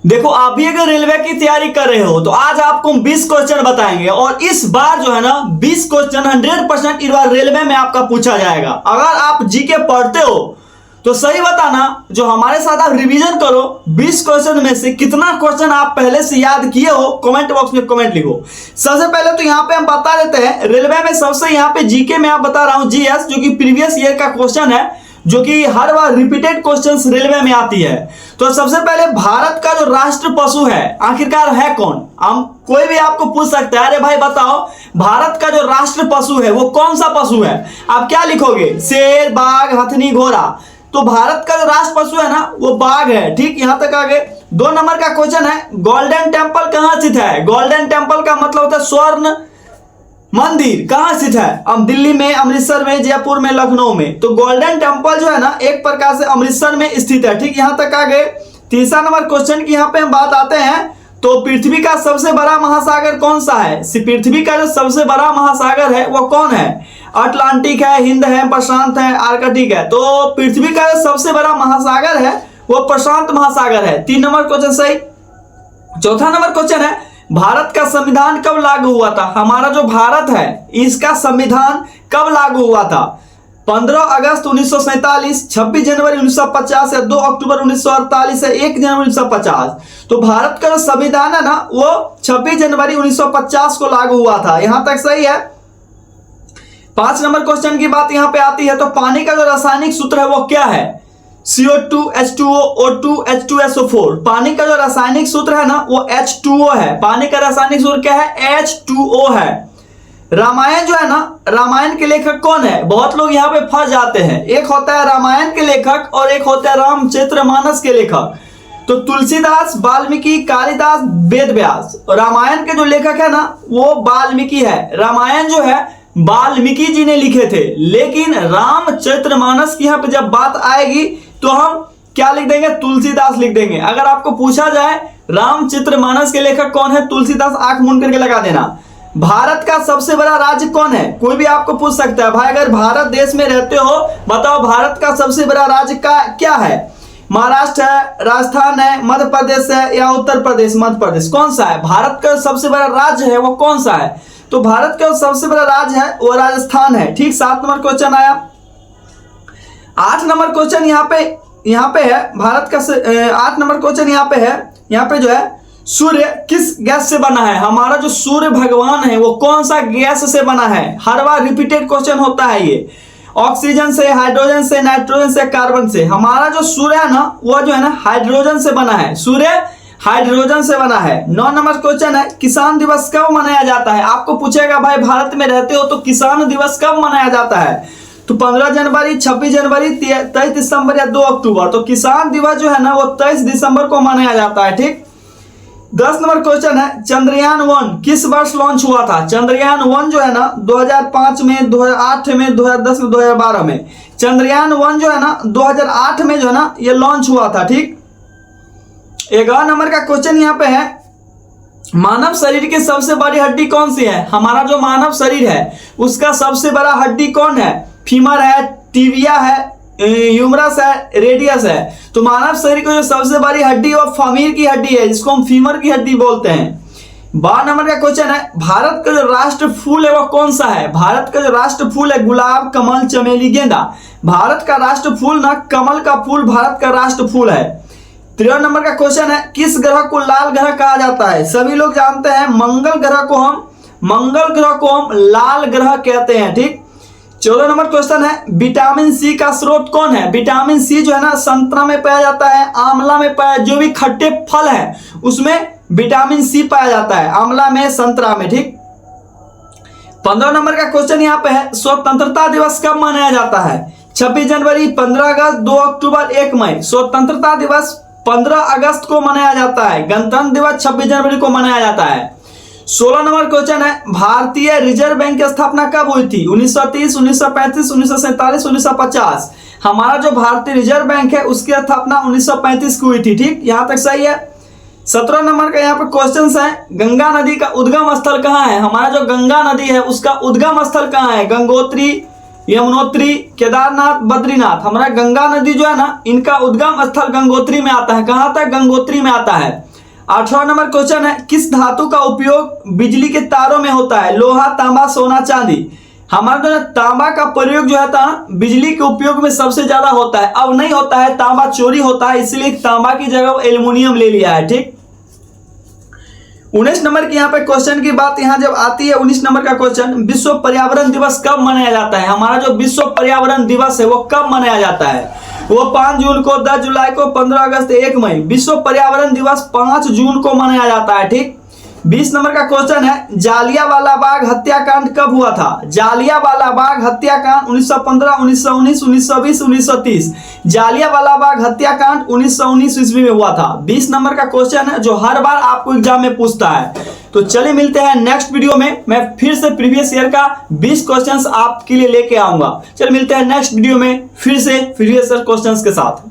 देखो, आप भी अगर रेलवे की तैयारी कर रहे हो तो आज आपको 20 क्वेश्चन बताएंगे और इस बार जो है ना 20 क्वेश्चन 100% इस बार रेलवे में आपका पूछा जाएगा। अगर आप जीके पढ़ते हो तो सही बताना, जो हमारे साथ आप रिवीजन करो 20 क्वेश्चन में से कितना क्वेश्चन आप पहले से याद किए हो, कमेंट बॉक्स में कमेंट लिखो। सबसे पहले तो यहाँ पे हम बता देते हैं रेलवे में सबसे यहाँ पे जीके में आप बता रहा हूँ जीएस, जो कि प्रीवियस ईयर का क्वेश्चन है, जो कि हर बार रिपीटेड क्वेश्चंस रेलवे में आती है। तो सबसे पहले भारत का जो राष्ट्र पशु है आखिरकार है कौन? हम कोई भी आपको पूछ सकता है, अरे भाई बताओ भारत का जो राष्ट्र पशु है वो कौन सा पशु है? आप क्या लिखोगे? शेर, बाघ, हथनी, घोड़ा। तो भारत का जो राष्ट्र पशु है ना वो बाघ है। ठीक, यहां तक आगे 2 नंबर का क्वेश्चन है, गोल्डन टेम्पल कहां स्थित है? गोल्डन टेम्पल का मतलब होता है स्वर्ण मंदिर। कहां स्थित है? अब दिल्ली में, अमृतसर में, जयपुर में, लखनऊ में। तो गोल्डन टेम्पल जो है ना एक प्रकार से अमृतसर में स्थित है। ठीक, यहां तक आ गए। तीसरा नंबर क्वेश्चन की यहां पे हम बात आते हैं, तो पृथ्वी का सबसे बड़ा महासागर कौन सा है? पृथ्वी का जो सबसे बड़ा महासागर है वो कौन है? अटलांटिक है, हिंद है, प्रशांत है, आर्कटिक है। तो पृथ्वी का जो सबसे बड़ा महासागर है वो प्रशांत महासागर है। 3 नंबर क्वेश्चन सही। चौथा नंबर क्वेश्चन है, भारत का संविधान कब लागू हुआ था? हमारा जो भारत है इसका संविधान कब लागू हुआ था? 15 अगस्त 1947, 26 जनवरी 1950 या 2 अक्टूबर 1948 या 1 जनवरी 1950। तो भारत का जो संविधान है ना वो 26 जनवरी 1950 को लागू हुआ था। यहां तक सही है। 5 नंबर क्वेश्चन की बात यहां पे आती है, तो पानी का जो रासायनिक सूत्र है वो क्या है? CO2, H2O, O2, H2SO4। पानी का जो रासायनिक सूत्र है ना वो H2O है। पानी का रासायनिक सूत्र क्या है? H2O है। रामायण जो है ना, रामायण के लेखक कौन है? बहुत लोग यहाँ पे फंस जाते हैं। एक होता है रामायण के लेखक और एक होता है रामचरितमानस के लेखक। तो तुलसीदास, वाल्मीकि, कालिदास, वेद व्यास। रामायण के जो लेखक है ना वो वाल्मीकि है। रामायण जो है वाल्मीकि जी ने लिखे थे, लेकिन रामचरितमानस की यहाँ पे जब बात आएगी तो हम क्या लिख देंगे? तुलसीदास लिख देंगे। अगर आपको पूछा जाए रामचरितमानस के लेखक कौन है, तुलसीदास आंख मूंद करके लगा देना। भारत का सबसे बड़ा राज्य कौन है? कोई भी आपको पूछ सकता है, भाई अगर भारत देश में रहते हो बताओ भारत का सबसे बड़ा राज्य का क्या है? महाराष्ट्र है, राजस्थान है, मध्य प्रदेश है या उत्तर प्रदेश? मध्य प्रदेश। कौन सा है? भारत का सबसे बड़ा राज्य है वो कौन सा है? तो भारत का सबसे बड़ा राज्य है वो राजस्थान है। ठीक, 7 नंबर क्वेश्चन आया। 8 नंबर क्वेश्चन यहाँ पे है भारत का 8 नंबर क्वेश्चन यहाँ पे है। यहाँ पे जो है सूर्य किस गैस से बना है? हमारा जो सूर्य भगवान है वो कौन सा गैस से बना है? हर बार रिपीटेड क्वेश्चन होता है ये। ऑक्सीजन से, हाइड्रोजन से, नाइट्रोजन से, कार्बन से। हमारा जो सूर्य है ना वो जो है ना हाइड्रोजन से बना है। सूर्य हाइड्रोजन से बना है। 9 नंबर क्वेश्चन है, किसान दिवस कब मनाया जाता है? आपको पूछेगा भाई भारत में रहते हो तो किसान दिवस कब मनाया जाता है? तो 15 जनवरी, 26 जनवरी, 23 दिसंबर या 2 अक्टूबर। तो किसान दिवस जो है ना वो 23 दिसंबर को मनाया जाता है। ठीक, 10 नंबर क्वेश्चन है, चंद्रयान 1 किस वर्ष लॉन्च हुआ था? चंद्रयान 1 जो है ना 2005 में, 2008 में, 2010 में, 2012 में। चंद्रयान 1 जो है ना 2008 में जो है ना ये लॉन्च हुआ था। ठीक, 11 नंबर का क्वेश्चन यहाँ पे है, मानव शरीर की सबसे बड़ी हड्डी कौन सी है? हमारा जो मानव शरीर है उसका सबसे बड़ा हड्डी कौन है? फीमर है, टिबिया है, ह्यूमरस है, रेडियस है। तो मानव शरीर की जो सबसे बड़ी हड्डी वो फीमर की हड्डी है, जिसको हम फीमर की हड्डी बोलते हैं। 12 नंबर का क्वेश्चन है, भारत का जो राष्ट्र फूल है वो कौन सा है? भारत का जो राष्ट्र फूल है गुलाब, कमल, चमेली, गेंदा। भारत का राष्ट्र फूल ना कमल का फूल भारत का राष्ट्र फूल है। 13 नंबर का क्वेश्चन है, किस ग्रह को लाल ग्रह कहा जाता है? सभी लोग जानते हैं मंगल ग्रह को हम लाल ग्रह कहते हैं। ठीक, 14 नंबर क्वेश्चन है, विटामिन सी का स्रोत कौन है? विटामिन सी जो है ना संतरा में पाया जाता है, आंवला में पाया, जो भी खट्टे फल है उसमें विटामिन सी पाया जाता है, आंवला में, संतरा में। ठीक, 15 नंबर का क्वेश्चन यहाँ पे है, स्वतंत्रता दिवस कब मनाया जाता है? 26 जनवरी, 15 अगस्त, 2 अक्टूबर, 1 मई। स्वतंत्रता दिवस 15 अगस्त को मनाया जाता है। गणतंत्र दिवस 26 जनवरी को मनाया जाता है। 16 नंबर क्वेश्चन है, भारतीय रिजर्व बैंक की स्थापना कब हुई थी? 1930, 1935, 1947, 1950। हमारा जो भारतीय रिजर्व बैंक है उसकी स्थापना 1935 को हुई थी। ठीक, यहां तक सही है। 17 नंबर का यहाँ पे क्वेश्चन है, गंगा नदी का उद्गम स्थल कहाँ है? हमारा जो गंगा नदी है उसका उद्गम स्थल कहाँ है? गंगोत्री, यमुनोत्री, केदारनाथ, बद्रीनाथ। हमारा गंगा नदी जो है ना इनका उद्गम स्थल गंगोत्री में आता है। कहाँ आता है? गंगोत्री में आता है। 18वां नंबर क्वेश्चन है, किस धातु का उपयोग बिजली के तारों में होता है? लोहा, तांबा, सोना, चांदी। हमारे जो तांबा का प्रयोग जो है बिजली के उपयोग में सबसे ज्यादा होता है। अब नहीं होता है, तांबा चोरी होता है, इसलिए तांबा की जगह एल्युमिनियम ले लिया है। ठीक, 19 नंबर की यहाँ पे क्वेश्चन की बात यहाँ जब आती है, 19 नंबर का क्वेश्चन, विश्व पर्यावरण दिवस कब मनाया जाता है? हमारा जो विश्व पर्यावरण दिवस है वो कब मनाया जाता है? वो 5 जून को, 10 जुलाई को, 15 अगस्त, 1 मई। विश्व पर्यावरण दिवस 5 जून को मनाया जाता है। ठीक, 20 नंबर का क्वेश्चन है, जालियांवाला बाग हत्याकांड कब हुआ था? जालियांवाला बाग हत्याकांड 1915, 1919, 1920, 1930। जालियांवाला बाग हत्याकांड 1919 ईस्वी में हुआ था। 20 नंबर का क्वेश्चन है जो हर बार आपको एग्जाम में पूछता है। तो चलिए मिलते हैं नेक्स्ट वीडियो में। मैं फिर से प्रीवियस ईयर का 20 क्वेश्चंस आपके लिए लेके आऊंगा। चलिए मिलते हैं नेक्स्ट वीडियो में फिर से प्रीवियस ईयर क्वेश्चंस के साथ।